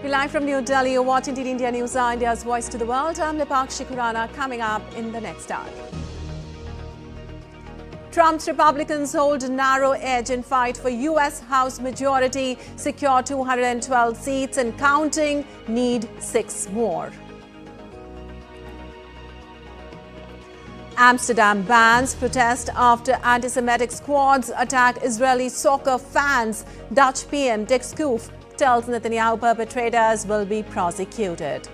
We're live from New Delhi. You're watching didnt India News, India's voice to the world. I'm Lipakshi Khurana. Coming up in the next hour. Trump's Republicans hold a narrow edge in fight for U.S. House majority, secure 212 seats and counting, need 6 more. Amsterdam bans protest after anti-Semitic squads attack Israeli soccer fans. Dutch PM Dick Schoof tells Netanyahu perpetrators will be prosecuted.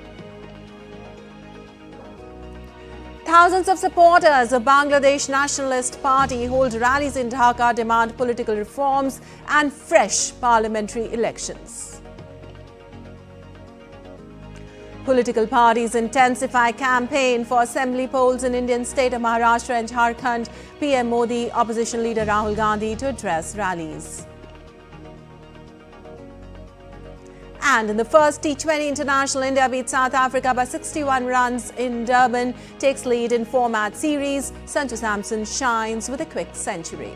Thousands of supporters of Bangladesh Nationalist Party hold rallies in Dhaka, demand political reforms and fresh parliamentary elections. Political parties intensify campaign for assembly polls in Indian state of Maharashtra and Jharkhand. PM Modi, opposition leader Rahul Gandhi to address rallies. And in the first T20 International, India beats South Africa by 61 runs in Durban, takes lead in 4-match series. Sanju Samson shines with a quick century.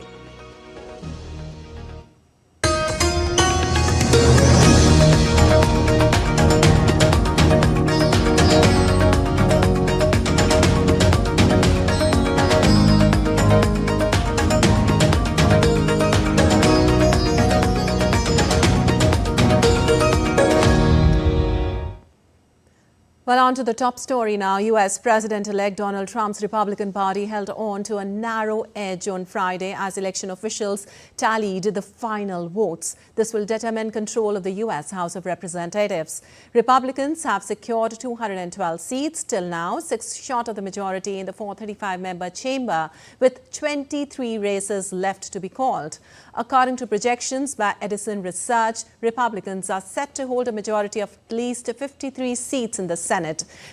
Well, on to the top story now. U.S. President-elect Donald Trump's Republican Party held on to a narrow edge on Friday as election officials tallied the final votes. This will determine control of the U.S. House of Representatives. Republicans have secured 212 seats till now, 6 short of the majority in the 435-member chamber, with 23 races left to be called. According to projections by Edison Research, Republicans are set to hold a majority of at least 53 seats in the Senate.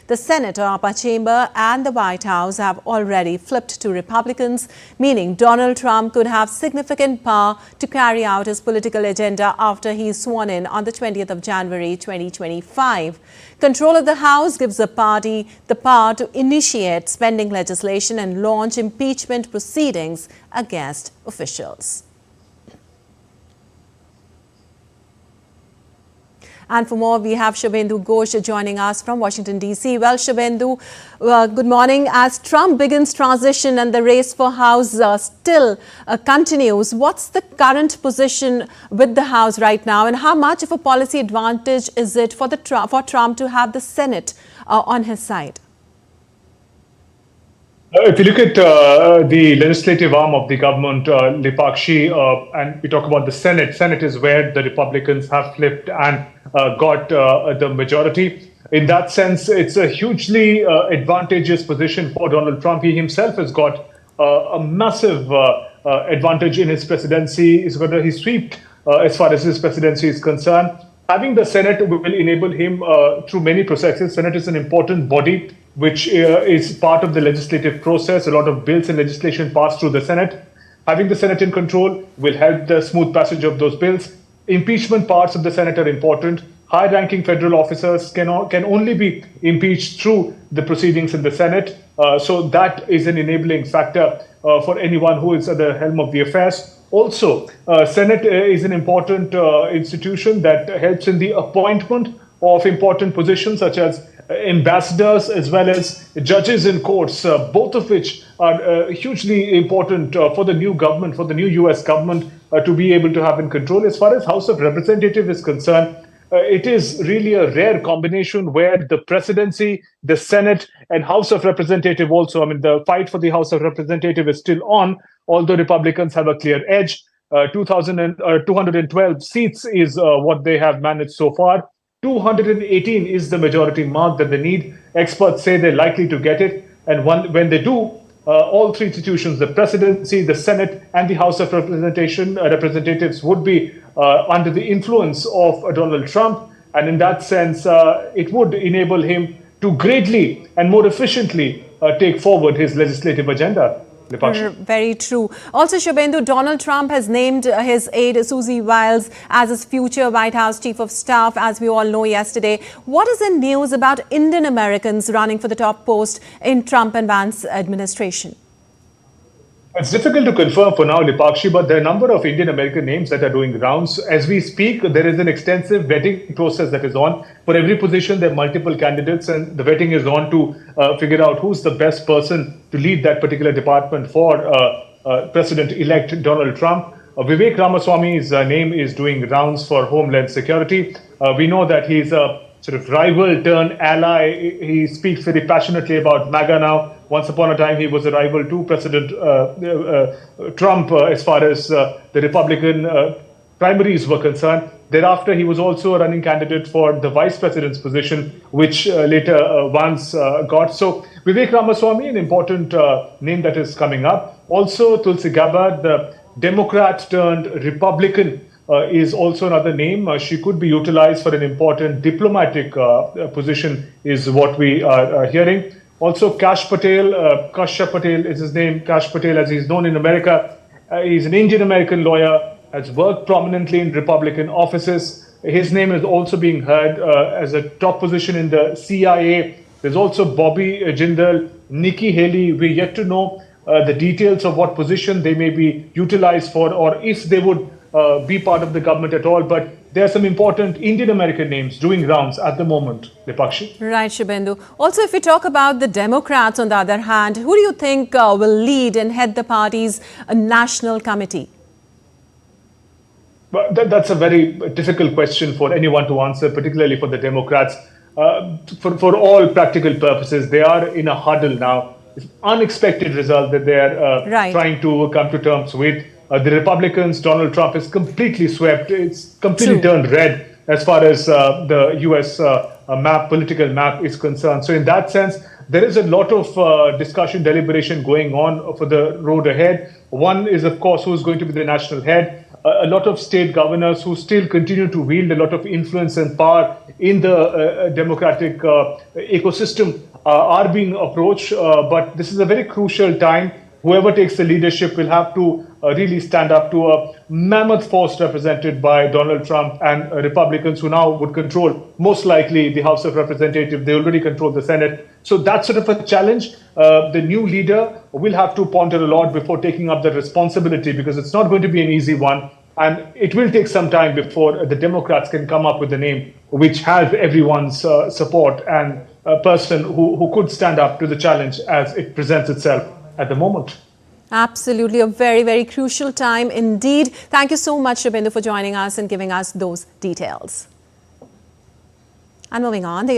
The Senate, or upper chamber, and the White House have already flipped to Republicans, meaning Donald Trump could have significant power to carry out his political agenda after he is sworn in on the 20th of January 2025. Control of the House gives the party the power to initiate spending legislation and launch impeachment proceedings against officials. And for more, we have Shubhendu Ghosh joining us from Washington, D.C. Well, Shubhendu, good morning. As Trump begins transition and the race for House still continues, what's the current position with the House right now, and how much of a policy advantage is it for Trump to have the Senate on his side? If you look at the legislative arm of the government, Lipakshi, and we talk about the Senate is where the Republicans have flipped and got the majority. In that sense, it's a hugely advantageous position for Donald Trump. He himself has got a massive advantage in his presidency. He's got a sweep as far as his presidency is concerned. Having the Senate will enable him through many processes. Senate is an important body which is part of the legislative process. A lot of bills and legislation pass through the Senate. Having the Senate in control will help the smooth passage of those bills. Impeachment parts of the Senate are important. High-ranking federal officers can only be impeached through the proceedings in the Senate. So that is an enabling factor for anyone who is at the helm of the affairs. Also, Senate is an important institution that helps in the appointment of important positions such as ambassadors as well as judges in courts, both of which are hugely important for the new government, for the new U.S. government to be able to have in control. As far as House of Representatives is concerned, it is really a rare combination where the presidency, the Senate, and House of Representatives also, the fight for the House of Representatives is still on, although Republicans have a clear edge. 212 seats is what they have managed so far. 218 is the majority mark that they need. Experts say they're likely to get it. And when they do, all 3 institutions, the presidency, the Senate, and the House of Representatives would be under the influence of Donald Trump. And in that sense, it would enable him to greatly and more efficiently take forward his legislative agenda. Very true. Also, Shubhendu, Donald Trump has named his aide Susie Wiles as his future White House Chief of Staff, as we all know yesterday. What is the news about Indian Americans running for the top post in Trump and Vance administration? It's difficult to confirm for now, Lipakshi, but there are a number of Indian American names that are doing rounds. As we speak, there is an extensive vetting process that is on. For every position, there are multiple candidates, and the vetting is on to figure out who's the best person to lead that particular department for President-elect Donald Trump. Vivek Ramaswamy's name is doing rounds for Homeland Security. We know that he's a sort of rival turned ally. He speaks very passionately about MAGA now. Once upon a time, he was a rival to President Trump as far as the Republican primaries were concerned. Thereafter, he was also a running candidate for the vice president's position, which later Vance got. So Vivek Ramaswamy, an important name that is coming up. Also, Tulsi Gabbard, the Democrat turned Republican, is also another name. She could be utilized for an important diplomatic position, is what we are hearing. Also, Kash Patel, Kashyap Patel is his name, Kash Patel as he's known in America. He's an Indian-American lawyer, has worked prominently in Republican offices. His name is also being heard as a top position in the CIA. There's also Bobby Jindal, Nikki Haley. We're yet to know the details of what position they may be utilized for, or if they would be part of the government at all. But there are some important Indian American names doing rounds at the moment, Lipakshi. Right, Shubhendu. Also, if we talk about the Democrats, on the other hand, who do you think will lead and head the party's national committee? Well, that's a very difficult question for anyone to answer, particularly for the Democrats. For all practical purposes, they are in a huddle now. It's an unexpected result that they are trying to come to terms with. The Republicans, Donald Trump is completely swept. It's completely turned red as far as the U.S. Political map is concerned. So in that sense, there is a lot of discussion, deliberation going on for the road ahead. One is, of course, who's going to be the national head. A lot of state governors who still continue to wield a lot of influence and power in the democratic ecosystem are being approached. But this is a very crucial time. Whoever takes the leadership will have to really stand up to a mammoth force represented by Donald Trump and Republicans who now would control, most likely, the House of Representatives. They already control the Senate. So that's sort of a challenge. The new leader will have to ponder a lot before taking up the responsibility, because it's not going to be an easy one. And it will take some time before the Democrats can come up with a name which has everyone's support and a person who could stand up to the challenge as it presents itself at the moment. Absolutely, a very, very crucial time indeed. Thank you so much, Shubhendu, for joining us and giving us those details. And moving on,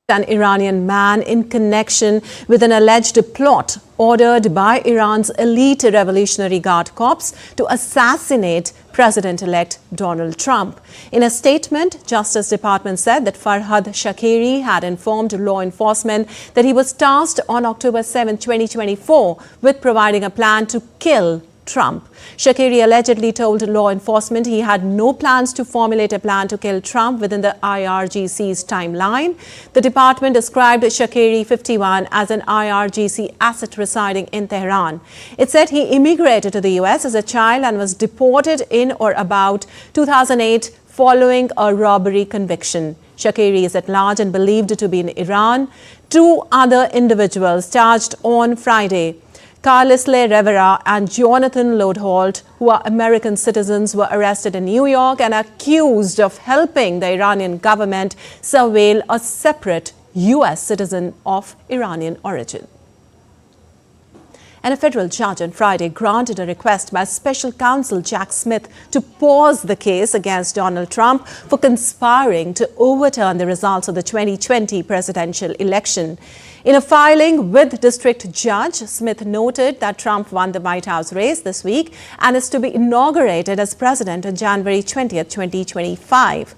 an Iranian man in connection with an alleged plot ordered by Iran's elite Revolutionary Guard Corps to assassinate President-elect Donald Trump. In a statement, Justice Department said that Farhad Shakeri had informed law enforcement that he was tasked on October 7, 2024 with providing a plan to kill Trump. Shakeri allegedly told law enforcement he had no plans to formulate a plan to kill Trump within the IRGC's timeline. The department described Shakeri, 51, as an IRGC asset residing in Tehran. It said he immigrated to the US as a child and was deported in or about 2008 following a robbery conviction. Shakeri is at large and believed to be in Iran. Two other individuals charged on Friday, Carlisle Rivera and Jonathan Lodholt, who are American citizens, were arrested in New York and accused of helping the Iranian government surveil a separate U.S. citizen of Iranian origin. And a federal judge on Friday granted a request by special counsel Jack Smith to pause the case against Donald Trump for conspiring to overturn the results of the 2020 presidential election. In a filing with District Judge, Smith noted that Trump won the White House race this week and is to be inaugurated as president on January 20, 2025.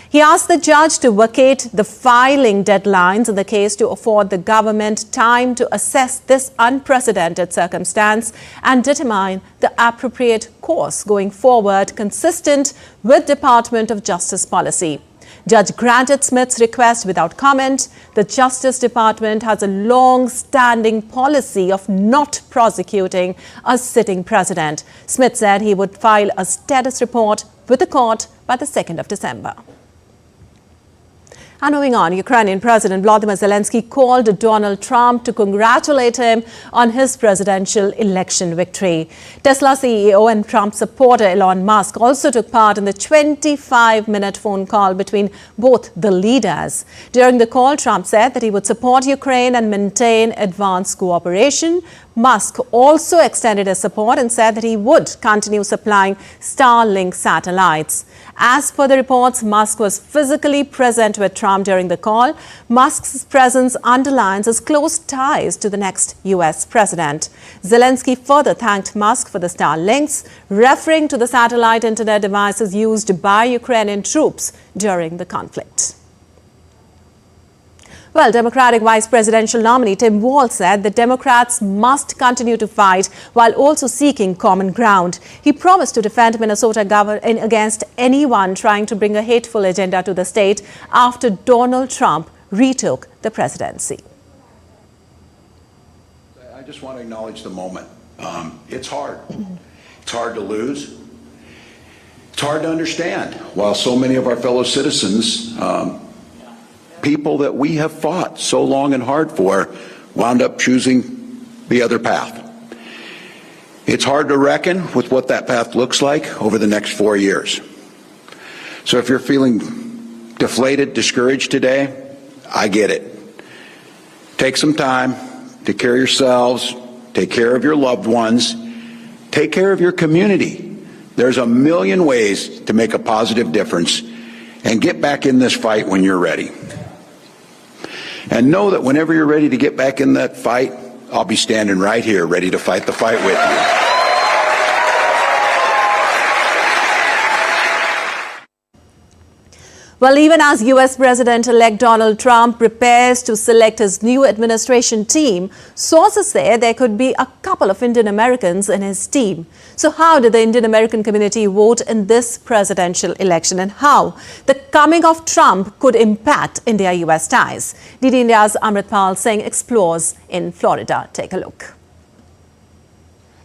He asked the judge to vacate the filing deadlines in the case to afford the government time to assess this unprecedented circumstance and determine the appropriate course going forward consistent with Department of Justice policy. Judge granted Smith's request without comment. The Justice Department has a long-standing policy of not prosecuting a sitting president. Smith said he would file a status report with the court by the 2nd of December. And moving on, Ukrainian President Volodymyr Zelensky called Donald Trump to congratulate him on his presidential election victory. Tesla CEO and Trump supporter Elon Musk also took part in the 25-minute phone call between both the leaders. During the call, Trump said that he would support Ukraine and maintain advanced cooperation. Musk also extended his support and said that he would continue supplying Starlink satellites. As per the reports, Musk was physically present with Trump during the call. Musk's presence underlines his close ties to the next US president. Zelensky further thanked Musk for the Starlinks, referring to the satellite internet devices used by Ukrainian troops during the conflict. Well, Democratic Vice Presidential nominee Tim Walz said the Democrats must continue to fight while also seeking common ground. He promised to defend Minnesota government against anyone trying to bring a hateful agenda to the state after Donald Trump retook the presidency. I just want to acknowledge the moment. It's hard. It's hard to lose. It's hard to understand. While so many of our fellow citizens, people that we have fought so long and hard for, wound up choosing the other path. It's hard to reckon with what that path looks like over the next 4 years. So if you're feeling deflated, discouraged today, I get it. Take some time, take care of yourselves, take care of your loved ones, take care of your community. There's a million ways to make a positive difference, and get back in this fight when you're ready. And know that whenever you're ready to get back in that fight, I'll be standing right here ready to fight the fight with you. Well, even as US President-elect Donald Trump prepares to select his new administration team, sources say there could be a couple of Indian Americans in his team. So how did the Indian American community vote in this presidential election, and how the coming of Trump could impact India-US ties? DD India's Amritpal Singh explores in Florida. Take a look.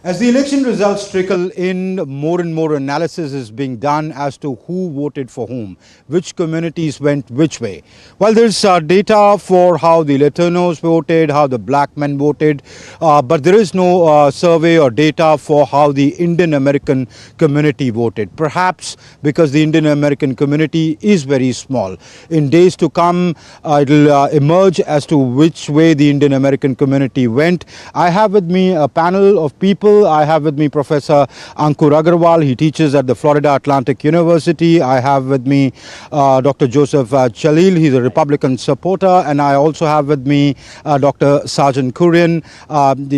As the election results trickle in, more and more analysis is being done as to who voted for whom, which communities went which way. While there's data for how the Latinos voted, how the black men voted, but there is no survey or data for how the Indian American community voted. Perhaps because the Indian American community is very small. In days to come, it'll emerge as to which way the Indian American community went. I have with me a panel of people. I have with me Professor Ankur Agarwal. He teaches at the Florida Atlantic University. I have with me Dr. Joseph Chalil. He's a Republican supporter. And I also have with me Dr. Sarjan Kurian.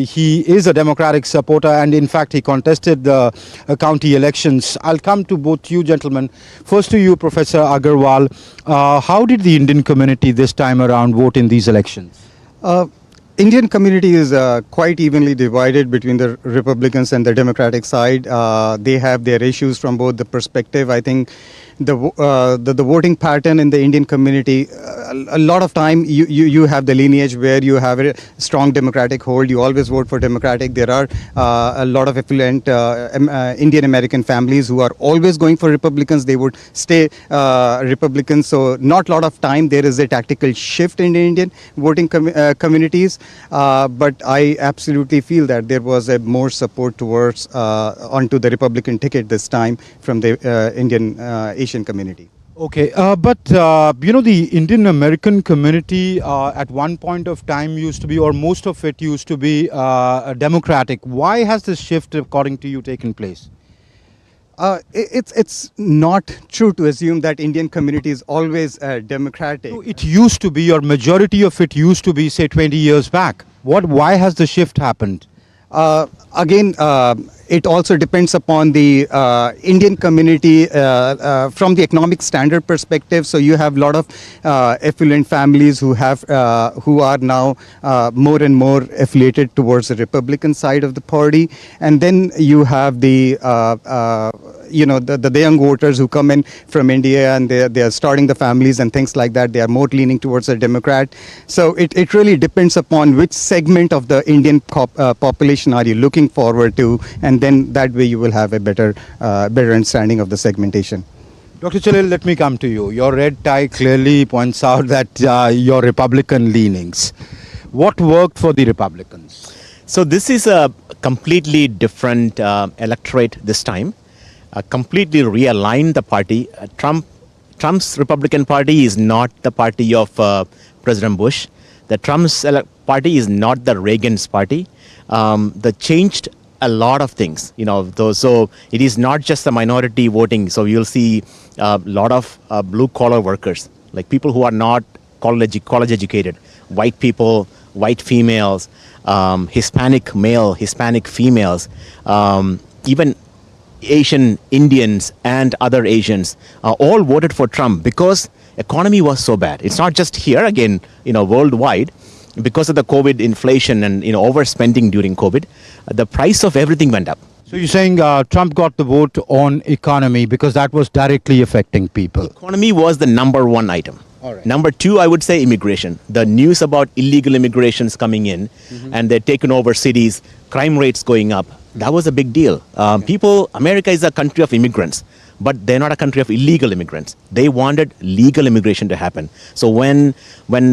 He is a Democratic supporter, and in fact he contested the county elections. I'll come to both you gentlemen. First to you, Professor Agarwal. How did the Indian community this time around vote in these elections? Indian community is quite evenly divided between the Republicans and the Democratic side. They have their issues from both the perspective. I think the voting pattern in the Indian community, a lot of time you have the lineage where you have a strong Democratic hold. You always vote for Democratic. There are a lot of affluent Indian American families who are always going for Republicans. They would stay Republicans. So not a lot of time there is a tactical shift in the Indian voting communities. But I absolutely feel that there was a more support towards onto the Republican ticket this time from the Indian Asian community. Okay, but you know, the Indian American community at one point of time used to be, or most of it used to be Democratic. Why has this shift, according to you, taken place? It's not true to assume that Indian community is always democratic. It used to be, or majority of it used to be, say 20 years back. Why has the shift happened? Again, it also depends upon the Indian community from the economic standard perspective. So you have a lot of affluent families who are now more and more affiliated towards the Republican side of the party, and then you have the the young voters who come in from India and they are starting the families and things like that. They are more leaning towards a Democrat. So it really depends upon which segment of the Indian population are you looking forward to, and then that way you will have a better understanding of the segmentation. Dr. Chalil, let me come to you. Your red tie clearly points out that your Republican leanings. What worked for the Republicans? So this is a completely different electorate this time. Completely realigned the party. Trump's Republican Party is not the party of President Bush. The Trump's party is not the Reagan's party. They changed a lot of things, so it is not just the minority voting. So you'll see a lot of blue collar workers, like people who are not college educated, white people, white females, Hispanic male, Hispanic females, even Asian Indians and other Asians all voted for Trump because economy was so bad. It's not just here, again, worldwide. Because of the COVID inflation and overspending during COVID, the price of everything went up. So you're saying Trump got the vote on economy because that was directly affecting people. Economy was the number one item. All right. Number two, I would say immigration. The news about illegal immigrations coming in and they're taking over cities, crime rates going up. That was a big deal. America is a country of immigrants, but they're not a country of illegal immigrants. They wanted legal immigration to happen. So when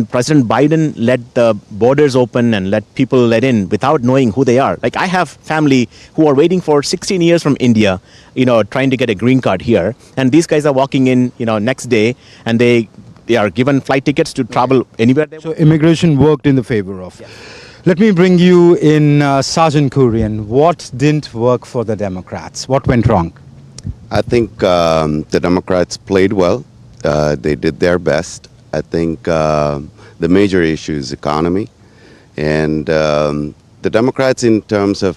President Biden let the borders open and let people let in without knowing who they are, like I have family who are waiting for 16 years from India, trying to get a green card here, and these guys are walking in, next day, and they are given flight tickets to travel anywhere they So immigration worked in the favor of. Yeah. Let me bring you in, Sergeant Kurian. What didn't work for the Democrats? What went wrong? I think the Democrats played well. They did their best. I think the major issue is economy. And the Democrats, in terms of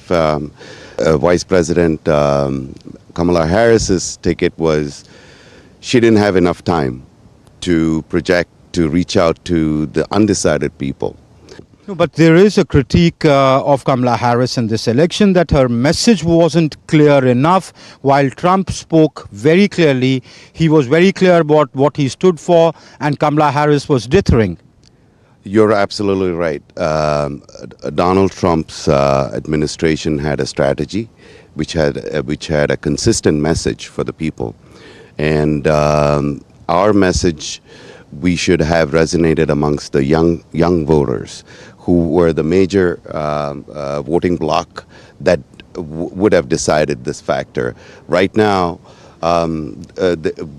Vice President Kamala Harris's ticket, was she didn't have enough time to project, to reach out to the undecided people. No, but there is a critique of Kamala Harris in this election that her message wasn't clear enough. While Trump spoke very clearly, he was very clear about what he stood for, and Kamala Harris was dithering. You're absolutely right. Donald Trump's administration had a strategy which had a consistent message for the people. And our message, we should have resonated amongst the young voters who were the major voting bloc that would have decided this factor. Right now,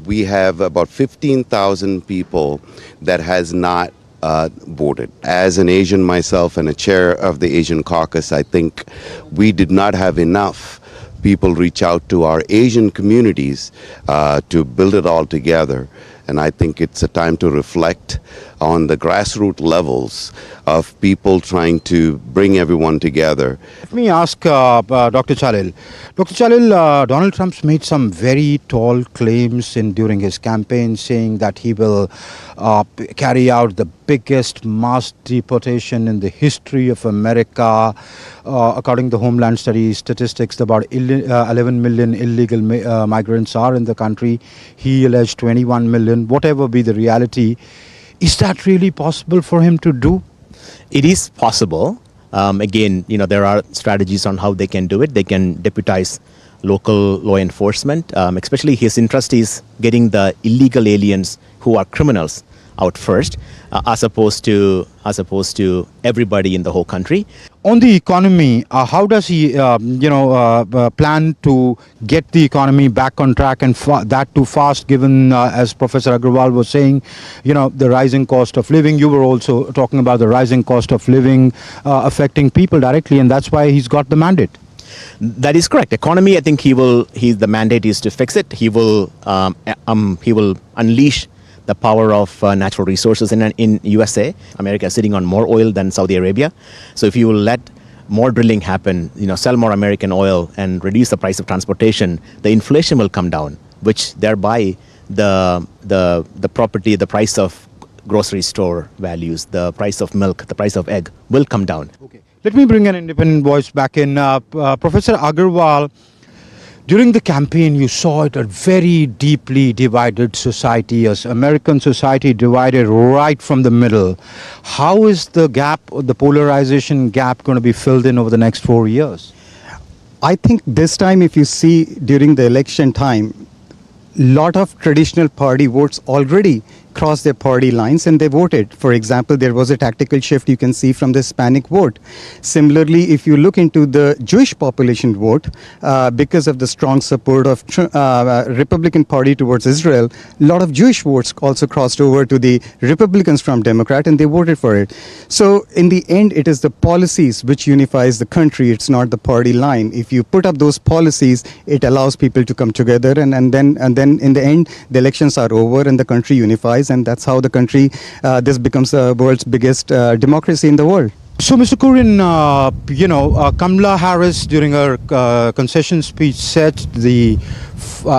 we have about 15,000 people that has not voted. As an Asian myself and a chair of the Asian caucus, I think we did not have enough people reach out to our Asian communities to build it all together. And I think it's a time to reflect on the grassroots levels of people trying to bring everyone together. Let me ask Dr. Chalil. Dr. Chalil, Donald Trump's made some very tall claims during his campaign, saying that he will carry out the biggest mass deportation in the history of America. According to Homeland Studies statistics, about 11 million illegal migrants are in the country. He alleged 21 million. Whatever be the reality, is that really possible for him to do? It is possible. Again, there are strategies on how they can do it. They can deputize local law enforcement. Especially his interest is getting the illegal aliens who are criminals out first, as opposed to everybody in the whole country. On the economy, how does he, plan to get the economy back on track, and that too fast, given, as Professor Agrawal was saying, the rising cost of living. You were also talking about the rising cost of living affecting people directly, and that's why he's got the mandate. That is correct. Economy, I think the mandate is to fix it. He will unleash the power of natural resources in USA. America is sitting on more oil than Saudi Arabia. So if you will let more drilling happen, sell more American oil and reduce the price of transportation, the inflation will come down, which thereby the property, the price of grocery store values, the price of milk, the price of egg will come down. Okay. Let me bring an independent voice back in. Professor Agrawal, during the campaign, you saw it a very deeply divided society, as American society divided right from the middle. How is the gap, the polarization gap, going to be filled in over the next 4 years? I think this time, if you see during the election time, lot of traditional party votes already crossed their party lines and they voted. For example, there was a tactical shift you can see from the Hispanic vote. Similarly, if you look into the Jewish population vote, because of the strong support of Republican Party towards Israel, a lot of Jewish votes also crossed over to the Republicans from Democrat and they voted for it. So in the end, it is the policies which unifies the country. It's not the party line. If you put up those policies, it allows people to come together and then in the end, the elections are over and the country unifies. And that's how the country, this becomes the world's biggest democracy in the world. So, Mr. Kurin, Kamala Harris during her concession speech said the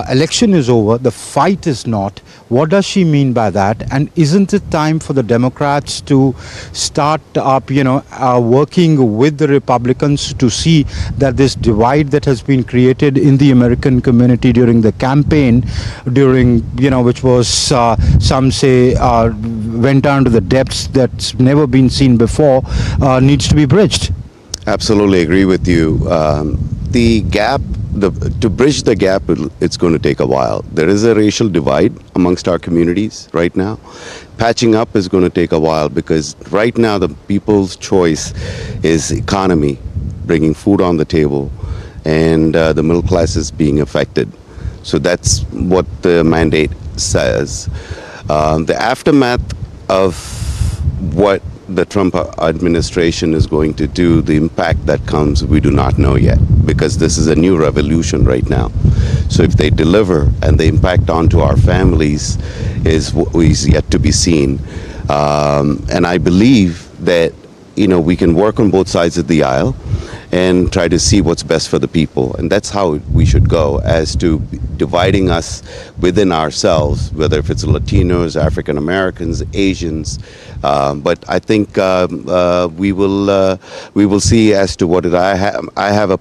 election is over, the fight is not. What does she mean by that? And isn't it time for the Democrats to start up, working with the Republicans to see that this divide that has been created in the American community during the campaign, which was, some say, went down to the depths that's never been seen before, needs to be bridged? Absolutely agree with you. The gap, to bridge the gap, it's going to take a while. There is a racial divide amongst our communities right now. Patching up is going to take a while because right now the people's choice is economy, bringing food on the table, and the middle class is being affected. So that's what the mandate says. The aftermath of what the Trump administration is going to do, the impact that comes, we do not know yet, because this is a new revolution right now. So if they deliver and the impact onto our families is yet to be seen. And I believe that, we can work on both sides of the aisle and try to see what's best for the people. And that's how we should go, as to dividing us within ourselves, whether if it's Latinos, African Americans, Asians. But I think we will see as to what I have a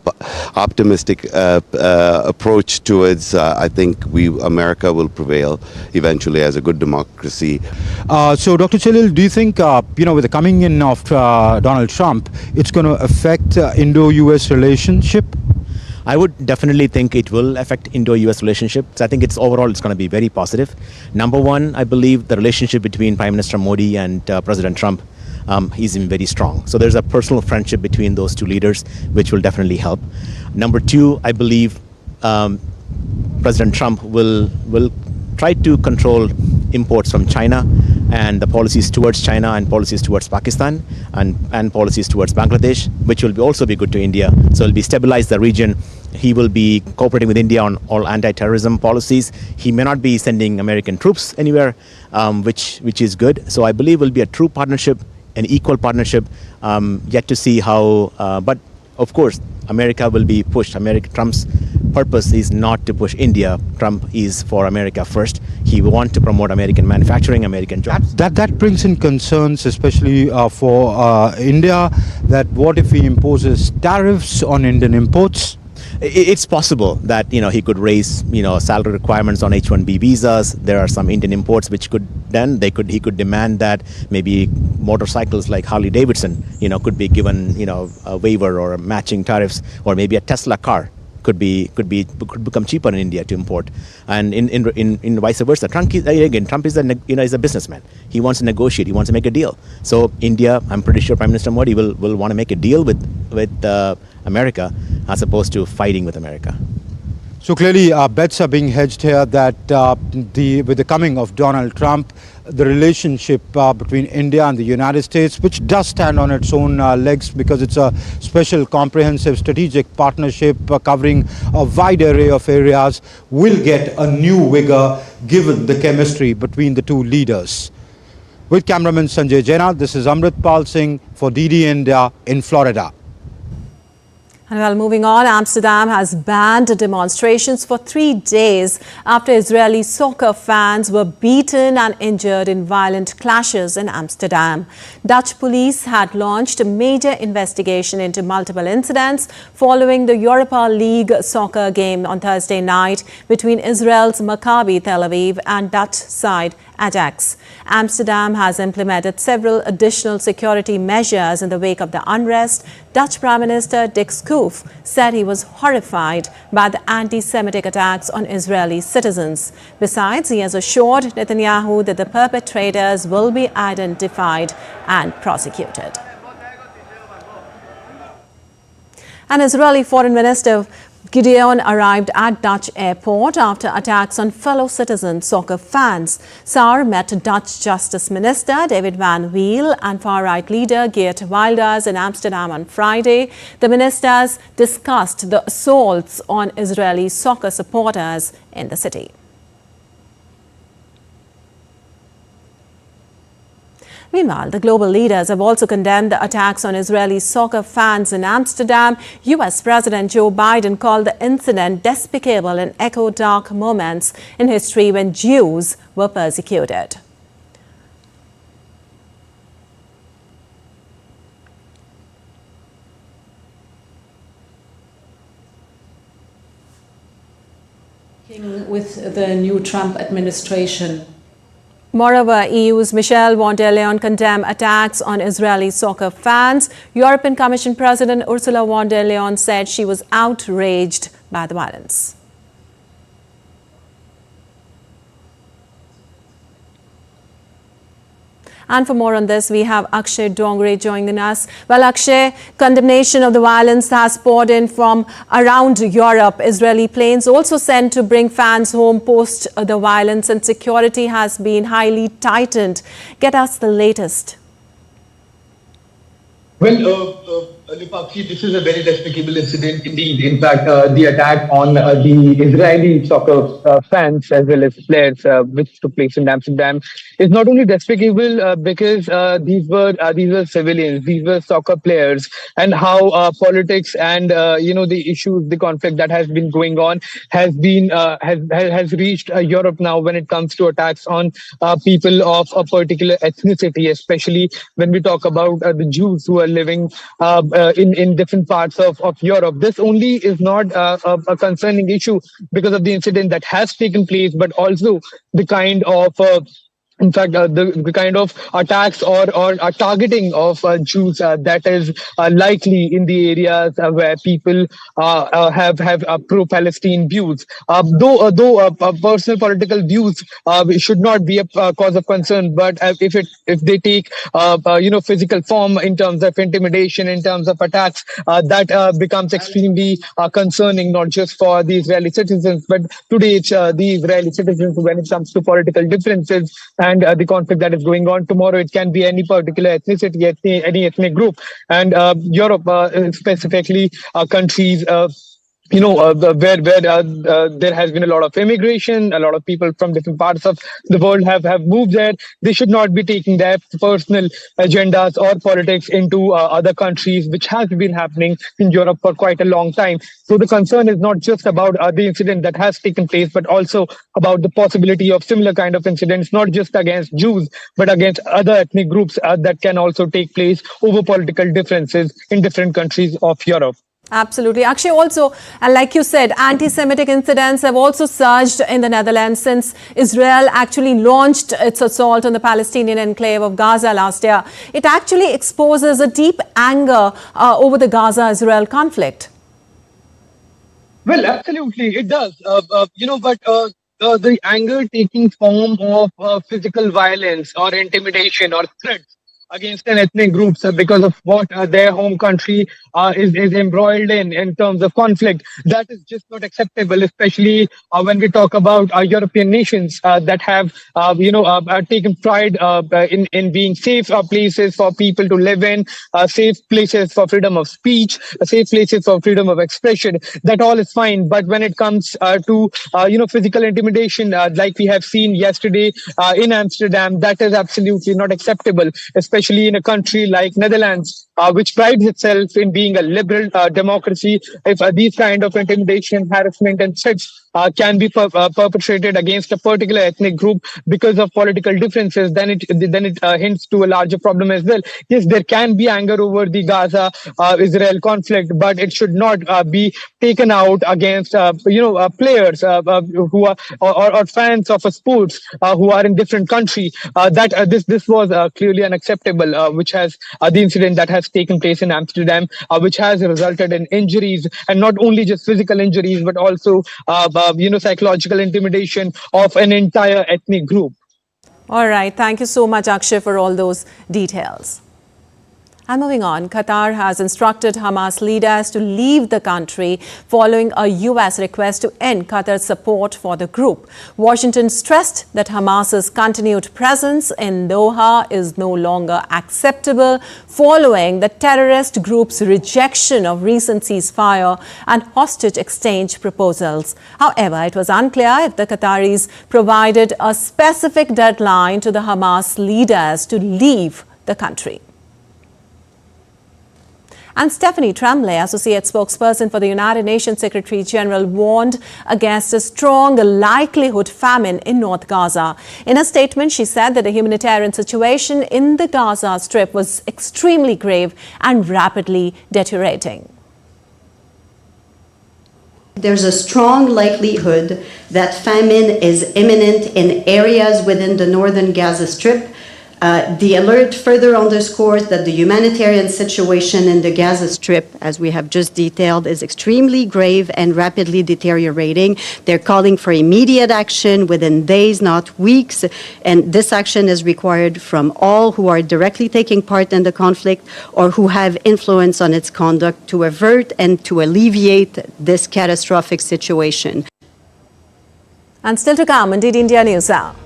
optimistic approach towards. I think America will prevail eventually as a good democracy. So, Dr. Chalil, do you think with the coming in of Donald Trump, it's going to affect Indo-US relationship? I would definitely think it will affect Indo-US relationships. I think it's going to be very positive. Number one, I believe the relationship between Prime Minister Modi and President Trump is very strong. So there's a personal friendship between those two leaders, which will definitely help. Number two, I believe President Trump will try to control imports from China and the policies towards China and policies towards Pakistan and policies towards Bangladesh, which will also be good to India. So it'll be stabilize the region. He will be cooperating with India on all anti-terrorism policies. He may not be sending American troops anywhere, which is good. So I believe it will be a true partnership, an equal partnership, yet to see how, but of course, America will be pushed. Trump's purpose is not to push India. Trump is for America first. He wants to promote American manufacturing, American jobs. That brings in concerns, especially for India, that what if he imposes tariffs on Indian imports? It's possible that he could raise salary requirements on H-1B visas. There are some Indian imports which he could demand that maybe motorcycles like Harley Davidson could be given a waiver or matching tariffs, or maybe a Tesla car could become cheaper in India to import, and in vice versa. Trump is a businessman. He wants to negotiate. He wants to make a deal. So India, I'm pretty sure Prime Minister Modi will want to make a deal with America as opposed to fighting with America. So clearly, bets are being hedged here that with the coming of Donald Trump, the relationship between India and the United States, which does stand on its own legs because it's a special, comprehensive, strategic partnership covering a wide array of areas, will get a new vigor given the chemistry between the two leaders. With cameraman Sanjay Jaina, this is Amritpal Singh for DD India in Florida. And well, moving on, Amsterdam has banned demonstrations for 3 days after Israeli soccer fans were beaten and injured in violent clashes in Amsterdam. Dutch police had launched a major investigation into multiple incidents following the Europa League soccer game on Thursday night between Israel's Maccabi Tel Aviv and Dutch side Ajax. Amsterdam has implemented several additional security measures in the wake of the unrest. Dutch Prime Minister Dick Schoof Yaakov said he was horrified by the anti-Semitic attacks on Israeli citizens. Besides, he has assured Netanyahu that the perpetrators will be identified and prosecuted. An Israeli Foreign Minister Gideon arrived at Dutch airport after attacks on fellow citizen soccer fans. Saar met Dutch Justice Minister David Van Wiel and far-right leader Geert Wilders in Amsterdam on Friday. The ministers discussed the assaults on Israeli soccer supporters in the city. Meanwhile, the global leaders have also condemned the attacks on Israeli soccer fans in Amsterdam. US President Joe Biden called the incident despicable and echoed dark moments in history when Jews were persecuted. With the new Trump administration. Moreover, EU's Michel von der Leyen condemned attacks on Israeli soccer fans. European Commission President Ursula von der Leyen said she was outraged by the violence. And for more on this, we have Akshay Dongre joining us. Well, Akshay, condemnation of the violence has poured in from around Europe. Israeli planes also sent to bring fans home post the violence, and security has been highly tightened. Get us the latest. Well, Lipakshi, this is a very despicable incident indeed. In fact, the attack on the Israeli soccer fans as well as players, which took place in Amsterdam, is not only despicable because these were civilians, these were soccer players, and how politics and the issues, the conflict that has been going on has reached Europe now when it comes to attacks on people of a particular ethnicity, especially when we talk about the Jews who are living in different parts of Europe. This only is not a concerning issue because of the incident that has taken place, but also the kind of the kind of attacks or targeting of Jews that is likely in the areas where people have pro-Palestine views. Though personal political views should not be a cause of concern, but if they take physical form in terms of intimidation, in terms of attacks, that becomes extremely concerning, not just for the Israeli citizens, but today it's the Israeli citizens when it comes to political differences and the conflict that is going on. Tomorrow it can be any particular ethnicity, any ethnic group. And Europe, specifically countries where there has been a lot of immigration, a lot of people from different parts of the world have moved there. They should not be taking their personal agendas or politics into other countries, which has been happening in Europe for quite a long time. So the concern is not just about the incident that has taken place, but also about the possibility of similar kind of incidents, not just against Jews, but against other ethnic groups that can also take place over political differences in different countries of Europe. Absolutely. Actually, also, like you said, anti-Semitic incidents have also surged in the Netherlands since Israel actually launched its assault on the Palestinian enclave of Gaza last year. It actually exposes a deep anger over the Gaza-Israel conflict. Well, absolutely, it does. But the anger taking form of physical violence or intimidation or threats against an ethnic group because of what their home country is embroiled in terms of conflict. That is just not acceptable, especially when we talk about European nations that have, taken pride in being safe places for people to live in, safe places for freedom of speech, safe places for freedom of expression. That all is fine. But when it comes to, physical intimidation, like we have seen yesterday in Amsterdam, that is absolutely not acceptable, especially in a country like Netherlands, which prides itself in being a liberal democracy. If these kind of intimidation, harassment and threats can be perpetrated against a particular ethnic group because of political differences, then it hints to a larger problem as well. Yes, there can be anger over the Gaza-Israel conflict, but it should not be taken out against players who are or fans of a sports who are in different country. This was clearly unacceptable, which has the incident that has taken place in Amsterdam, which has resulted in injuries, and not only just physical injuries, but also psychological intimidation of an entire ethnic group. All right. Thank you so much, Akshay, for all those details. And moving on, Qatar has instructed Hamas leaders to leave the country following a U.S. request to end Qatar's support for the group. Washington stressed that Hamas's continued presence in Doha is no longer acceptable following the terrorist group's rejection of recent ceasefire and hostage exchange proposals. However, it was unclear if the Qataris provided a specific deadline to the Hamas leaders to leave the country. And Stephanie Tremblay, associate spokesperson for the United Nations Secretary General, warned against a strong likelihood famine in North Gaza. In a statement, she said that the humanitarian situation in the Gaza Strip was extremely grave and rapidly deteriorating. There's a strong likelihood that famine is imminent in areas within the northern Gaza Strip. The alert further underscores that the humanitarian situation in the Gaza Strip, as we have just detailed, is extremely grave and rapidly deteriorating. They're calling for immediate action within days, not weeks, and this action is required from all who are directly taking part in the conflict or who have influence on its conduct to avert and to alleviate this catastrophic situation. And still to come, indeed, India News Hour.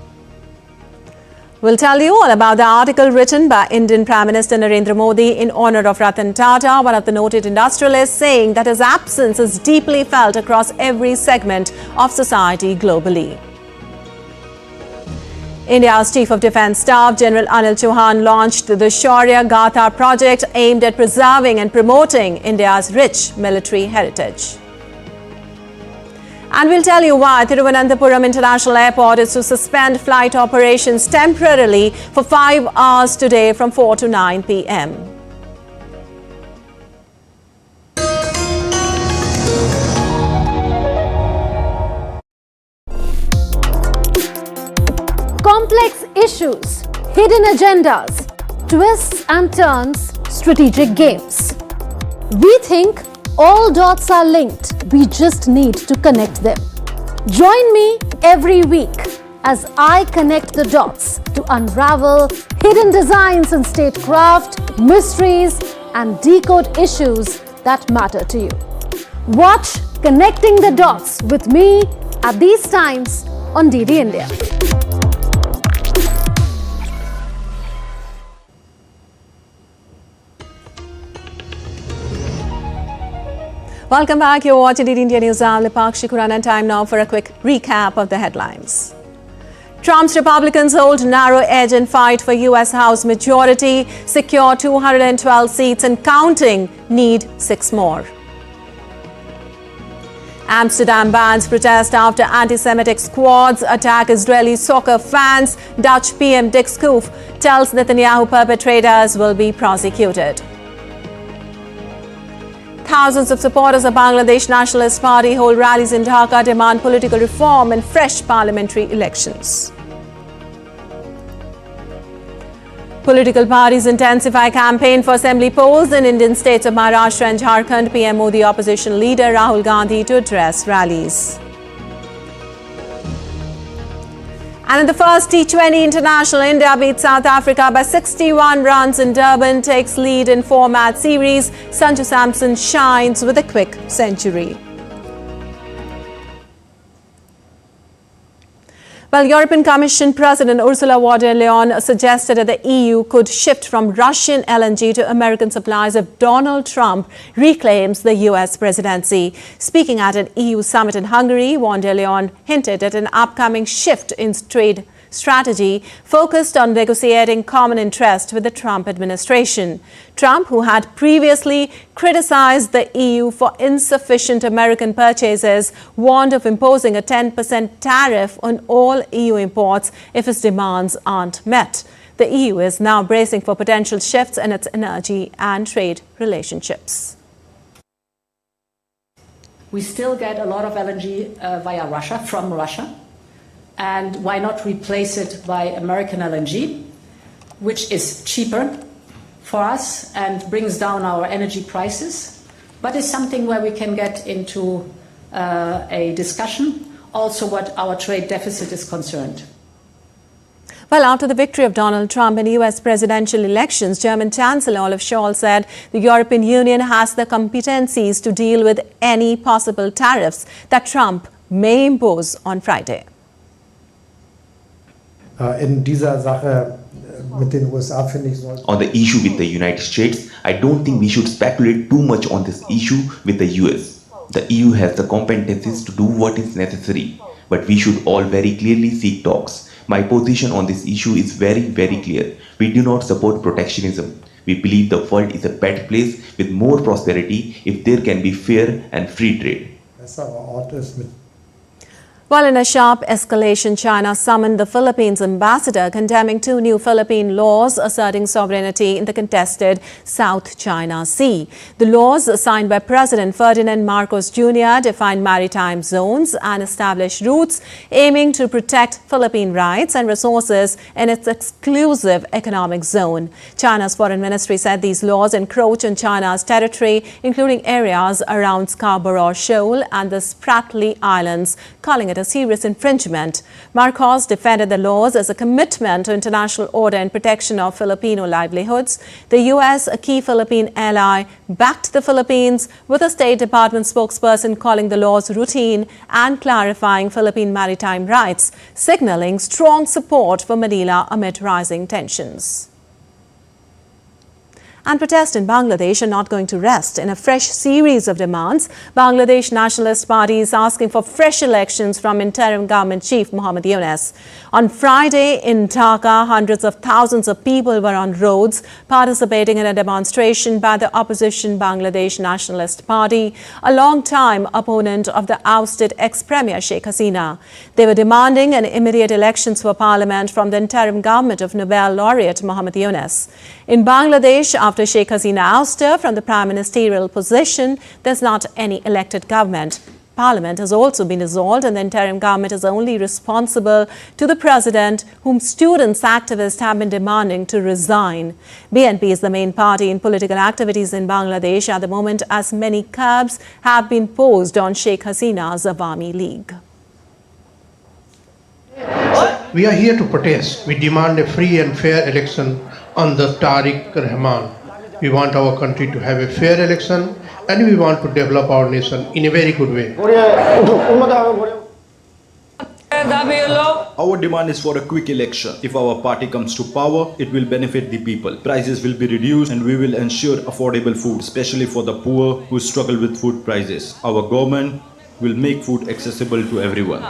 We'll tell you all about the article written by Indian Prime Minister Narendra Modi in honor of Ratan Tata, one of the noted industrialists, saying that his absence is deeply felt across every segment of society globally. India's Chief of Defence Staff, General Anil Chauhan, launched the Shaurya Gatha project aimed at preserving and promoting India's rich military heritage. And we'll tell you why Thiruvananthapuram International Airport is to suspend flight operations temporarily for 5 hours today from 4 to 9 p.m. Complex issues, hidden agendas, twists and turns, strategic games. We think all dots are linked. We just need to connect them. Join me every week as I connect the dots to unravel hidden designs in statecraft, mysteries, and decode issues that matter to you. Watch Connecting the Dots with me at these times on DD India. Welcome back. You're watching DD India News. I'm Lipakshi Khurana, and time now for a quick recap of the headlines. Trump's Republicans hold narrow edge in fight for U.S. House majority, secure 212 seats and counting, need 6 more. Amsterdam bans protest after anti-Semitic squads attack Israeli soccer fans. Dutch PM Dick Schoof tells Netanyahu perpetrators will be prosecuted. Thousands of supporters of Bangladesh Nationalist Party hold rallies in Dhaka, demand political reform and fresh parliamentary elections. Political parties intensify campaign for assembly polls in Indian states of Maharashtra and Jharkhand. PM Modi opposition leader Rahul Gandhi to address rallies. And in the first T20 International, India beats South Africa by 61 runs in Durban, takes lead in 4-match series. Sanju Samson shines with a quick century. Well, European Commission President Ursula von der Leyen suggested that the EU could shift from Russian LNG to American supplies if Donald Trump reclaims the US presidency. Speaking at an EU summit in Hungary, von der Leyen hinted at an upcoming shift in trade strategy focused on negotiating common interest with the Trump administration. Trump, who had previously criticized the EU for insufficient American purchases, warned of imposing a 10% tariff on all EU imports if his demands aren't met. The EU is now bracing for potential shifts in its energy and trade relationships. We still get a lot of LNG via Russia, from Russia. And why not replace it by American LNG, which is cheaper for us and brings down our energy prices, but is something where we can get into a discussion, also what our trade deficit is concerned. Well, after the victory of Donald Trump in US presidential elections, German Chancellor Olaf Scholz said the European Union has the competencies to deal with any possible tariffs that Trump may impose on Friday. In dieser Sache mit den USA finde ich sollte. On the issue with the United States, I don't think we should speculate too much on this issue with the US. The EU has the competencies to do what is necessary, but we should all very clearly seek talks. My position on this issue is very, very clear. We do not support protectionism. We believe the world is a better place with more prosperity if there can be fair and free trade. Well, in a sharp escalation, China summoned the Philippines ambassador, condemning 2 new Philippine laws asserting sovereignty in the contested South China Sea. The laws, signed by President Ferdinand Marcos Jr., define maritime zones and establish routes aiming to protect Philippine rights and resources in its exclusive economic zone. China's foreign ministry said these laws encroach on China's territory, including areas around Scarborough Shoal and the Spratly Islands, calling it a serious infringement. Marcos defended the laws as a commitment to international order and protection of Filipino livelihoods. The U.S., a key Philippine ally, backed the Philippines, with a State Department spokesperson calling the laws routine and clarifying Philippine maritime rights, signaling strong support for Manila amid rising tensions. And protests in Bangladesh are not going to rest. In a fresh series of demands, Bangladesh Nationalist Party is asking for fresh elections from interim government chief Muhammad Yunus. On Friday in Dhaka, hundreds of thousands of people were on roads participating in a demonstration by the opposition Bangladesh Nationalist Party, a long-time opponent of the ousted ex-premier Sheikh Hasina. They were demanding an immediate elections for parliament from the interim government of Nobel laureate Muhammad Yunus. In Bangladesh, after Sheikh Hasina ouster from the prime ministerial position, there's not any elected government. Parliament has also been dissolved and the interim government is only responsible to the president, whom students activists have been demanding to resign. BNP is the main party in political activities in Bangladesh at the moment, as many curbs have been posed on Sheikh Hasina's Awami League. We are here to protest. We demand a free and fair election on the Tariq Rahman. We want our country to have a fair election and we want to develop our nation in a very good way. Our demand is for a quick election. If our party comes to power, it will benefit the people. Prices will be reduced and we will ensure affordable food, especially for the poor who struggle with food prices. Our government will make food accessible to everyone.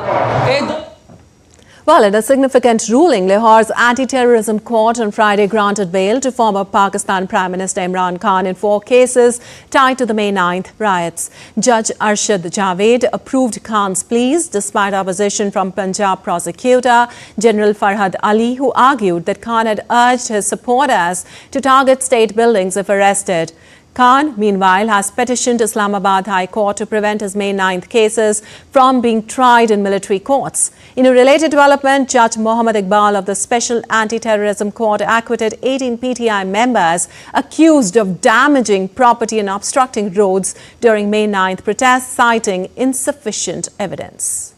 Well, in a significant ruling, Lahore's anti-terrorism court on Friday granted bail to former Pakistan Prime Minister Imran Khan in 4 cases tied to the May 9th riots. Judge Arshad Javed approved Khan's pleas despite opposition from Punjab prosecutor General Farhad Ali, who argued that Khan had urged his supporters to target state buildings if arrested. Khan, meanwhile, has petitioned Islamabad High Court to prevent his May 9th cases from being tried in military courts. In a related development, Judge Mohammad Iqbal of the Special Anti-Terrorism Court acquitted 18 PTI members accused of damaging property and obstructing roads during May 9th protests, citing insufficient evidence.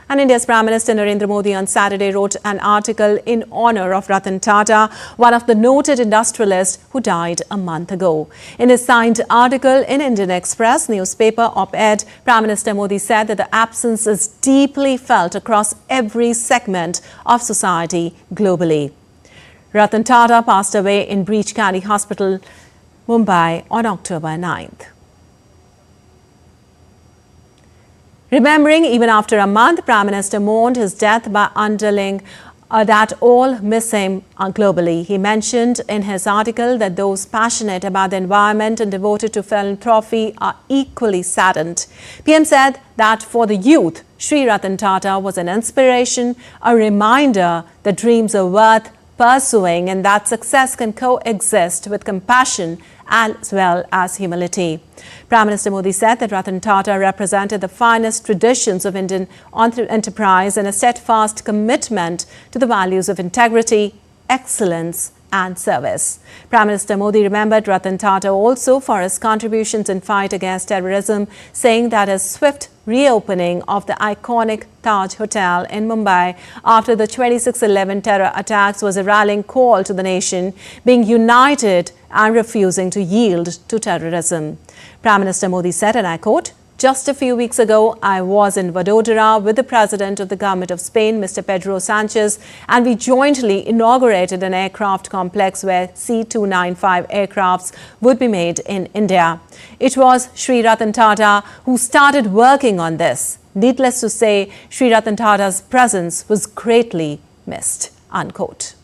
And India's Prime Minister Narendra Modi on Saturday wrote an article in honor of Ratan Tata, one of the noted industrialists who died a month ago. In his signed article in Indian Express newspaper op-ed, Prime Minister Modi said that the absence is deeply felt across every segment of society globally. Ratan Tata passed away in Breach Candy Hospital, Mumbai on October 9th. Remembering even after a month, Prime Minister mourned his death by underlining that all miss him globally. He mentioned in his article that those passionate about the environment and devoted to philanthropy are equally saddened. PM said that for the youth, Sri Ratan Tata was an inspiration, a reminder that dreams are worth pursuing and that success can coexist with compassion as well as humility. Prime Minister Modi said that Ratan Tata represented the finest traditions of Indian enterprise and a steadfast commitment to the values of integrity, excellence and service. Prime Minister Modi remembered Ratan Tata also for his contributions in fight against terrorism, saying that his swift reopening of the iconic Taj Hotel in Mumbai after the 26/11 terror attacks was a rallying call to the nation, being united and refusing to yield to terrorism. Prime Minister Modi said, and I quote, "Just a few weeks ago, I was in Vadodara with the President of the Government of Spain, Mr. Pedro Sanchez, and we jointly inaugurated an aircraft complex where C-295 aircrafts would be made in India. It was Sri Ratan Tata who started working on this. Needless to say, Sri Ratan Tata's presence was greatly missed," unquote.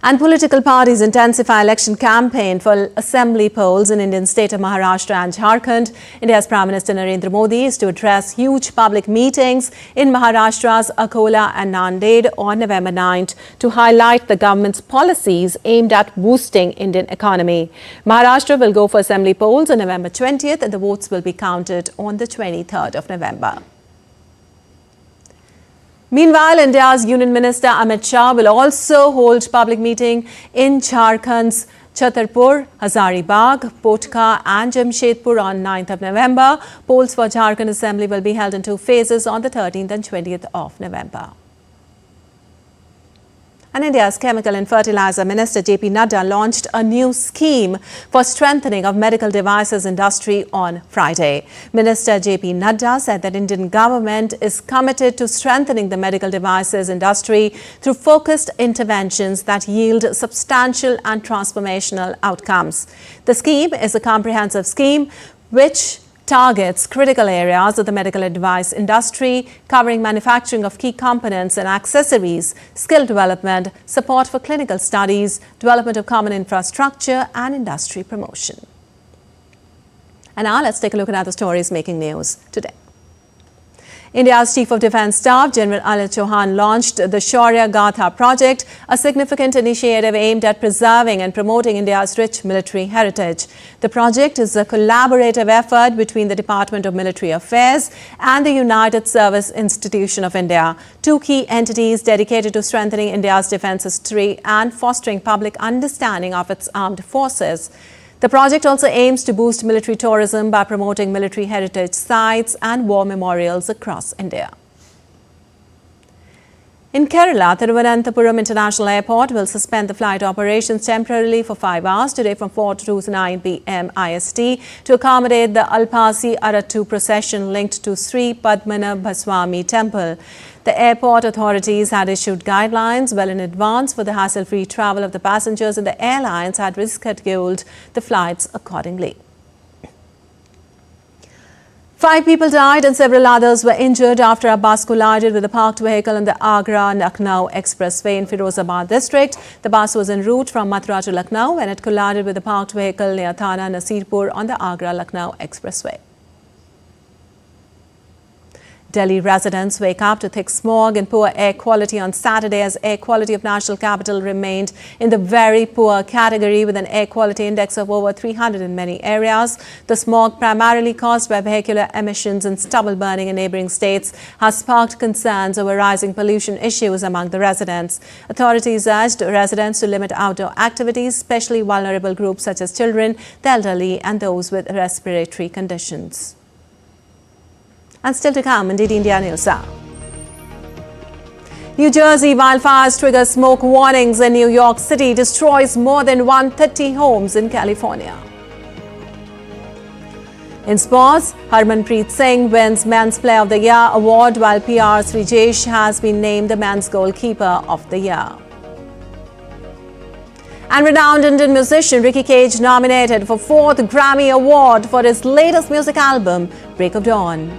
And political parties intensify election campaign for assembly polls in Indian state of Maharashtra and Jharkhand. India's Prime Minister Narendra Modi is to address huge public meetings in Maharashtra's Akola and Nanded on November 9th to highlight the government's policies aimed at boosting Indian economy. Maharashtra will go for assembly polls on November 20th and the votes will be counted on the 23rd of November. Meanwhile, India's Union Minister Amit Shah will also hold public meeting in Jharkhand's Chhatarpur, Hazaribagh, Potka and Jamshedpur on 9th of November. Polls for Jharkhand Assembly will be held in 2 phases on the 13th and 20th of November. And India's Chemical and Fertilizer Minister J.P. Nadda launched a new scheme for strengthening of medical devices industry on Friday. Minister J.P. Nadda said that Indian government is committed to strengthening the medical devices industry through focused interventions that yield substantial and transformational outcomes. The scheme is a comprehensive scheme which targets critical areas of the medical device industry, covering manufacturing of key components and accessories, skill development, support for clinical studies, development of common infrastructure, and industry promotion. And now let's take a look at other stories making news today. India's Chief of Defence Staff, General Anil Chauhan, launched the Shaurya Gatha project, a significant initiative aimed at preserving and promoting India's rich military heritage. The project is a collaborative effort between the Department of Military Affairs and the United Service Institution of India, 2 key entities dedicated to strengthening India's defence history and fostering public understanding of its armed forces. The project also aims to boost military tourism by promoting military heritage sites and war memorials across India. In Kerala, Thiruvananthapuram International Airport will suspend the flight operations temporarily for 5 hours today from 4 to 9 p.m. IST to accommodate the Alpasi Arattu procession linked to Sri Padmanabhaswamy temple. The airport authorities had issued guidelines well in advance for the hassle-free travel of the passengers, and the airlines had rescheduled the flights accordingly. 5 people died and several others were injured after a bus collided with a parked vehicle on the Agra-Lucknow Expressway in Firozabad district. The bus was en route from Mathura to Lucknow when it collided with a parked vehicle near Thana Nasirpur on the Agra-Lucknow Expressway. Delhi residents wake up to thick smog and poor air quality on Saturday as air quality of national capital remained in the very poor category with an air quality index of over 300 in many areas. The smog, primarily caused by vehicular emissions and stubble burning in neighboring states, has sparked concerns over rising pollution issues among the residents. Authorities urged residents to limit outdoor activities, especially vulnerable groups such as children, the elderly and those with respiratory conditions. And still to come in DD India News Hour. New Jersey wildfires trigger smoke warnings in New York City, destroys more than 130 homes in California. In sports, Harmanpreet Singh wins Men's Player of the Year award while PR Srijesh has been named the Men's Goalkeeper of the Year. And renowned Indian musician Ricky Cage nominated for 4th Grammy Award for his latest music album, Break of Dawn.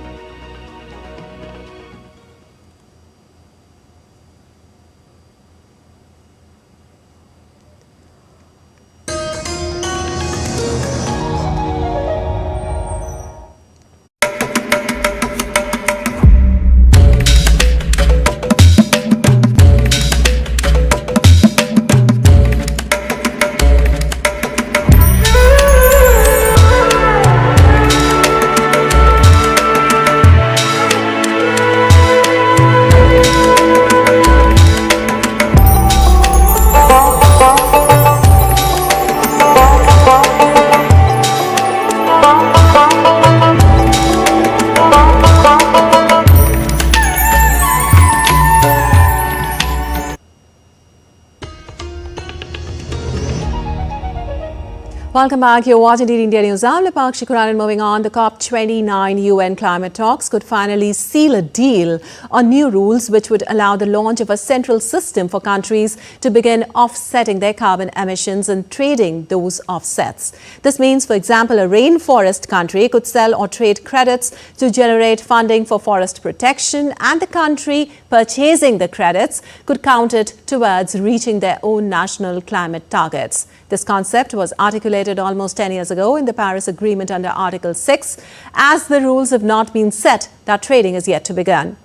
Welcome back. You're watching DD India News. I'm Lipakshi Kuran, and moving on, the COP29 UN climate talks could finally seal a deal on new rules which would allow the launch of a central system for countries to begin offsetting their carbon emissions and trading those offsets. This means, for example, a rainforest country could sell or trade credits to generate funding for forest protection, and the country purchasing the credits could count it towards reaching their own national climate targets. This concept was articulated almost 10 years ago in the Paris Agreement under Article 6, as the rules have not been set, that trading is yet to begin.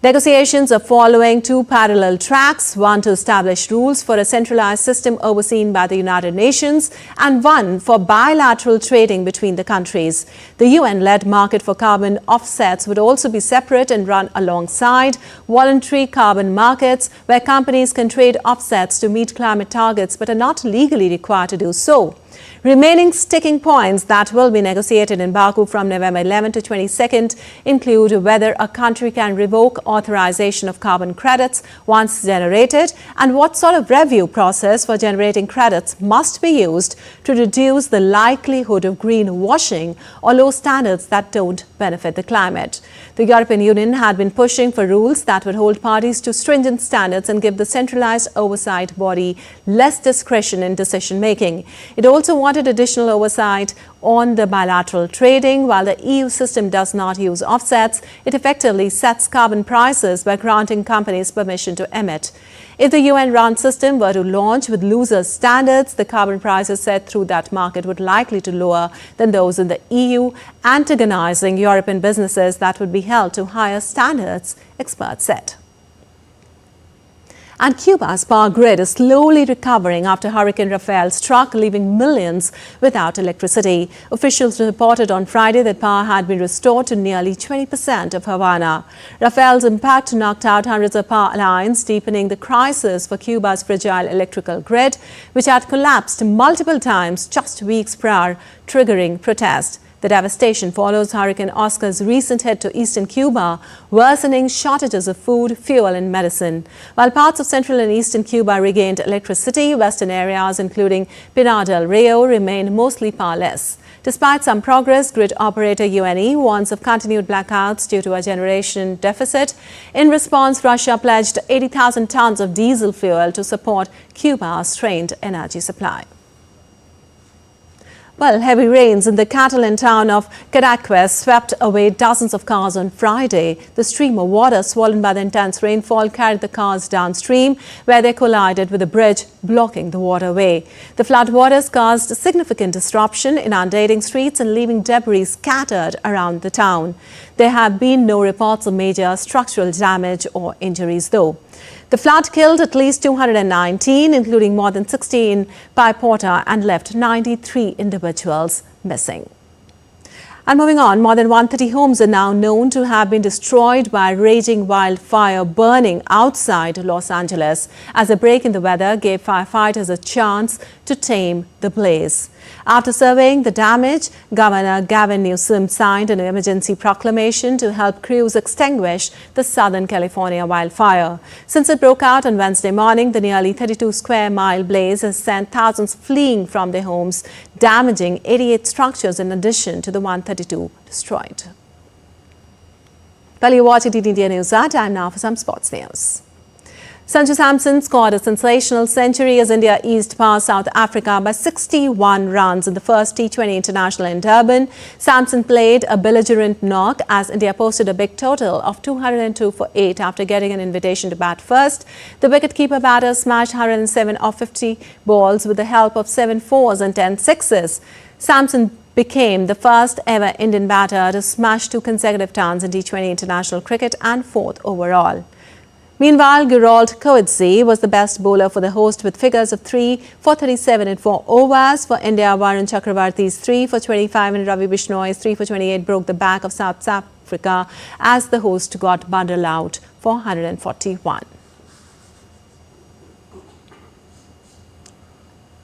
Negotiations are following two parallel tracks, one to establish rules for a centralized system overseen by the United Nations and one for bilateral trading between the countries. The UN-led market for carbon offsets would also be separate and run alongside voluntary carbon markets where companies can trade offsets to meet climate targets but are not legally required to do so. Remaining sticking points that will be negotiated in Baku from November 11 to 22nd include whether a country can revoke authorization of carbon credits once generated and what sort of review process for generating credits must be used to reduce the likelihood of greenwashing or low standards that don't benefit the climate. The European Union had been pushing for rules that would hold parties to stringent standards and give the centralized oversight body less discretion in decision making. It also wanted additional oversight on the bilateral trading. While the EU system does not use offsets, it effectively sets carbon prices by granting companies permission to emit. If the UN-run system were to launch with looser standards, the carbon prices set through that market would likely to lower than those in the EU, antagonizing European businesses that would be held to higher standards, experts said. And Cuba's power grid is slowly recovering after Hurricane Rafael struck, leaving millions without electricity. Officials reported on Friday that power had been restored to nearly 20% of Havana. Rafael's impact knocked out hundreds of power lines, deepening the crisis for Cuba's fragile electrical grid, which had collapsed multiple times just weeks prior, triggering protest. The devastation follows Hurricane Oscar's recent hit to eastern Cuba, worsening shortages of food, fuel and medicine. While parts of central and eastern Cuba regained electricity, western areas including Pinar del Rio remained mostly powerless. Despite some progress, grid operator UNE warns of continued blackouts due to a generation deficit. In response, Russia pledged 80,000 tons of diesel fuel to support Cuba's strained energy supply. Well, heavy rains in the Catalan town of Cadaqués swept away dozens of cars on Friday. The stream of water swollen by the intense rainfall carried the cars downstream, where they collided with a bridge, blocking the waterway. The floodwaters caused significant disruption, inundating streets and leaving debris scattered around the town. There have been no reports of major structural damage or injuries, though. The flood killed at least 219, including more than 60 in Paiporta, and left 93 individuals missing. And moving on, more than 130 homes are now known to have been destroyed by a raging wildfire burning outside Los Angeles, as a break in the weather gave firefighters a chance to tame the blaze. After surveying the damage, Governor Gavin Newsom signed an emergency proclamation to help crews extinguish the Southern California wildfire. Since it broke out on Wednesday morning, the nearly 32-square-mile blaze has sent thousands fleeing from their homes, damaging 88 structures in addition to the 132 destroyed. Well, you're watching DD India News. Time now for some sports news. Sanju Samson scored a sensational century as India eased past South Africa by 61 runs in the first T20 International in Durban. Samson played a belligerent knock as India posted a big total of 202 for 8 after getting an invitation to bat first. The wicketkeeper batter smashed 107 off 50 balls with the help of 7 fours and 10 sixes. Samson became the first ever Indian batter to smash 2 consecutive tons in T20 International cricket and 4th overall. Meanwhile, Gerald Coetzee was the best bowler for the host with figures of 3 for 37 in 4 overs. For India, Varun Chakravarti's 3 for 25 and Ravi Bishnой's 3 for 28 broke the back of South Africa as the host got bundled out for 141.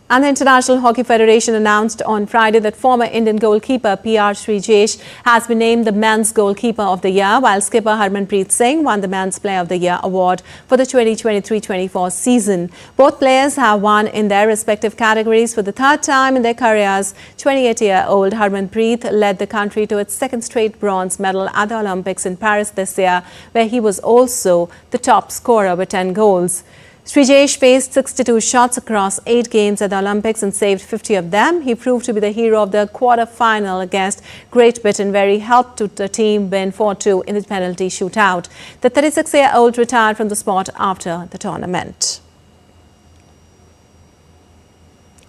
And the International Hockey Federation announced on Friday that former Indian goalkeeper PR Srijesh has been named the Men's Goalkeeper of the Year, while skipper Harmanpreet Singh won the Men's Player of the Year award for the 2023-24 season. Both players have won in their respective categories for the third time in their careers. 28-year-old Harmanpreet led the country to its second straight bronze medal at the Olympics in Paris this year, where he was also the top scorer with 10 goals. Srijesh faced 62 shots across 8 games at the Olympics and saved 50 of them. He proved to be the hero of the quarter-final against Great Britain, where he helped the team win 4-2 in the penalty shootout. The 36-year-old retired from the sport after the tournament.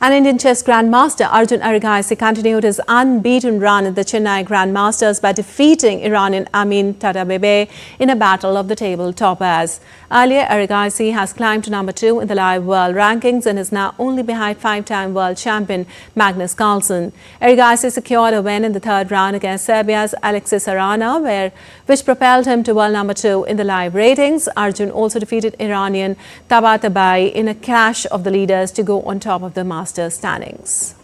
An Indian chess grandmaster Arjun Arigaisi continued his unbeaten run at the Chennai Grandmasters by defeating Iranian Amin Tatabebe in a battle of the table toppers. Earlier, Arigaisi has climbed to number 2 in the live world rankings and is now only behind 5-time world champion Magnus Carlsen. Arigaisi secured a win in the third round against Serbia's Alexis Arana, which propelled him to world number 2 in the live ratings. Arjun also defeated Iranian Tabatabai in a clash of the leaders to go on top of the Masters standings.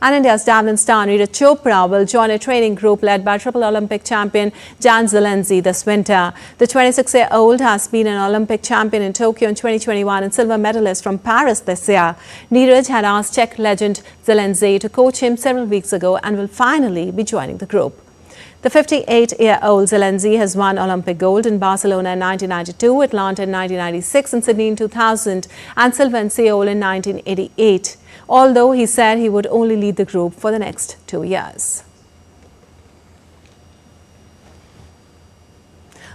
And India's javelin star Davinta Chopra will join a training group led by triple Olympic champion Jan Zelensi this winter. The 26-year-old has been an Olympic champion in Tokyo in 2021 and silver medalist from Paris this year. Neeraj had asked Czech legend Zelensi to coach him several weeks ago and will finally be joining the group. The 58-year-old Zelensi has won Olympic gold in Barcelona in 1992, Atlanta in 1996 and Sydney in 2000 and silver in Seoul in 1988. Although he said he would only lead the group for the next 2 years.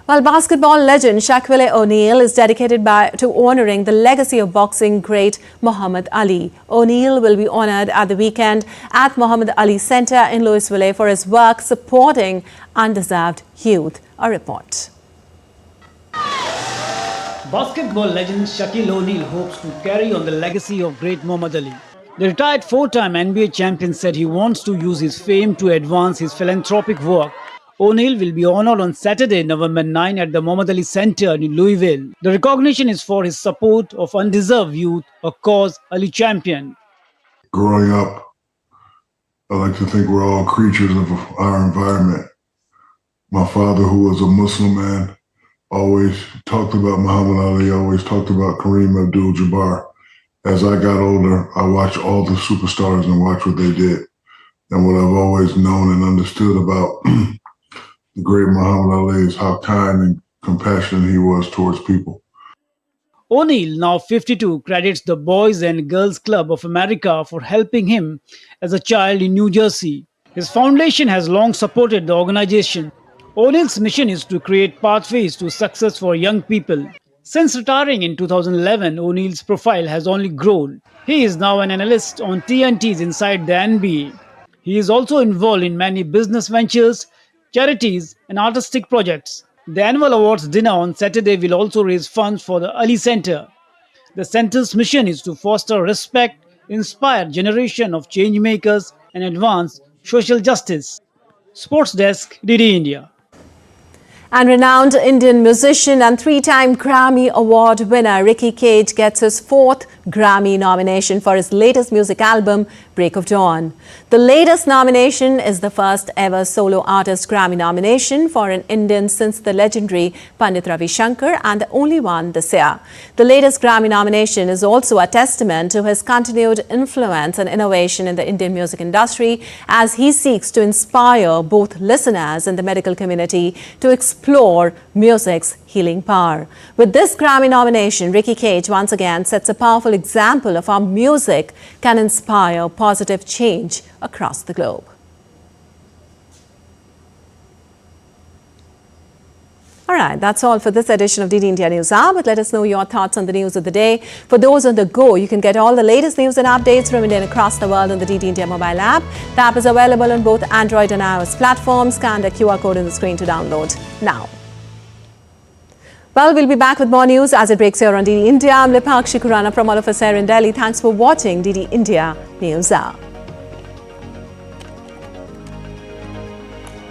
Well, basketball legend Shaquille O'Neal is dedicated to honoring the legacy of boxing great Muhammad Ali. O'Neal will be honored at the weekend at Muhammad Ali Center in Louisville for his work supporting undeserved youth. A report. Basketball legend Shaquille O'Neal hopes to carry on the legacy of great Muhammad Ali. The retired 4-time NBA champion said he wants to use his fame to advance his philanthropic work. O'Neal will be honored on Saturday, November 9 at the Muhammad Ali Center in Louisville. The recognition is for his support of undeserved youth, a cause Ali championed. Growing up, I like to think we're all creatures of our environment. My father, who was a Muslim man, always talked about Muhammad Ali, always talked about Kareem Abdul-Jabbar. As I got older, I watched all the superstars and watched what they did. And what I've always known and understood about the great Muhammad Ali is how kind and compassionate he was towards people. O'Neal, now 52, credits the Boys and Girls Club of America for helping him as a child in New Jersey. His foundation has long supported the organization. O'Neal's mission is to create pathways to success for young people. Since retiring in 2011, O'Neal's profile has only grown. He is now an analyst on TNT's Inside the NBA. He is also involved in many business ventures, charities and artistic projects. The annual awards dinner on Saturday will also raise funds for the Ali Center. The center's mission is to foster respect, inspire generation of change makers and advance social justice. Sports Desk, DD India. And renowned Indian musician and 3-time Grammy Award winner Ricky Cage gets his 4th Grammy nomination for his latest music album, Break of Dawn. The latest nomination is the first ever solo artist Grammy nomination for an Indian since the legendary Pandit Ravi Shankar and the only one this year. The latest Grammy nomination is also a testament to his continued influence and innovation in the Indian music industry as he seeks to inspire both listeners and the medical community to explore music's healing power. With this Grammy nomination, Ricky Cage once again sets a powerful example of how music can inspire positive change across the globe. All right, that's all for this edition of DD India News Hour, but let us know your thoughts on the news of the day. For those on the go, you can get all the latest news and updates from India and across the world on the DD India mobile app. The app is available on both Android and iOS platforms. Scan the QR code on the screen to download now. Well, we'll be back with more news as it breaks here on DD India. I'm Lipakshi Khurana from all of us here in Delhi. Thanks for watching DD India News Hour.